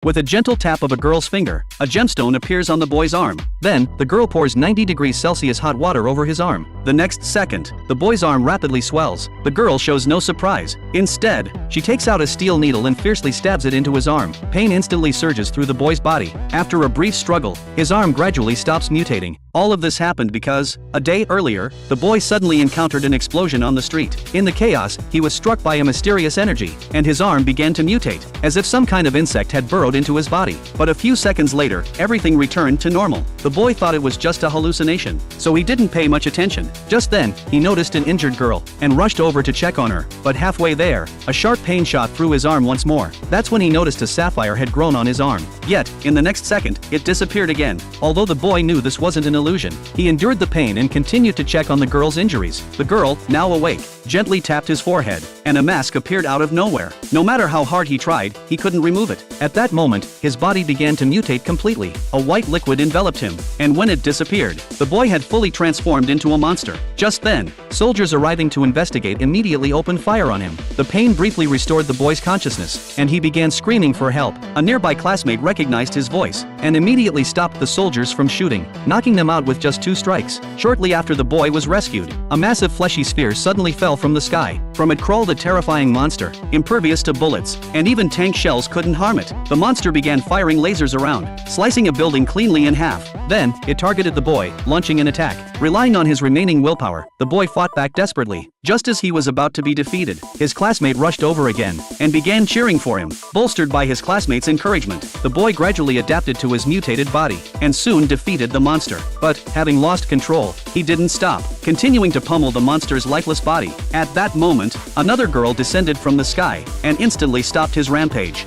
With a gentle tap of a girl's finger, a gemstone appears on the boy's arm. Then, the girl pours 90 degrees Celsius hot water over his arm. The next second, the boy's arm rapidly swells. The girl shows no surprise. Instead, she takes out a steel needle and fiercely stabs it into his arm. Pain instantly surges through the boy's body. After a brief struggle, his arm gradually stops mutating. All of this happened because, a day earlier, the boy suddenly encountered an explosion on the street. In the chaos, he was struck by a mysterious energy, and his arm began to mutate, as if some kind of insect had burrowed into his body. But a few seconds later, everything returned to normal. The boy thought it was just a hallucination, so he didn't pay much attention. Just then, he noticed an injured girl, and rushed over to check on her. But halfway there, a sharp pain shot through his arm once more. That's when he noticed a sapphire had grown on his arm. Yet, in the next second, it disappeared again. Although the boy knew this wasn't an illusion, he endured the pain and continued to check on the girl's injuries. The girl, now awake, gently tapped his forehead, and a mask appeared out of nowhere. No matter how hard he tried, he couldn't remove it. At that moment, his body began to mutate completely. A white liquid enveloped him, and when it disappeared, the boy had fully transformed into a monster. Just then, soldiers arriving to investigate immediately opened fire on him. The pain briefly restored the boy's consciousness, and he began screaming for help. A nearby classmate recognized his voice, and immediately stopped the soldiers from shooting, knocking them out with just 2 strikes. Shortly after the boy was rescued, a massive fleshy sphere suddenly fell from the sky. From it crawled a terrifying monster, impervious to bullets, and even tank shells couldn't harm it. The monster began firing lasers around, slicing a building cleanly in half. Then, it targeted the boy, launching an attack. Relying on his remaining willpower, the boy fought back desperately. Just as he was about to be defeated, his classmate rushed over again, and began cheering for him. Bolstered by his classmate's encouragement, the boy gradually adapted to his mutated body, and soon defeated the monster. But, having lost control, he didn't stop, continuing to pummel the monster's lifeless body. At that moment, another girl descended from the sky, and instantly stopped his rampage.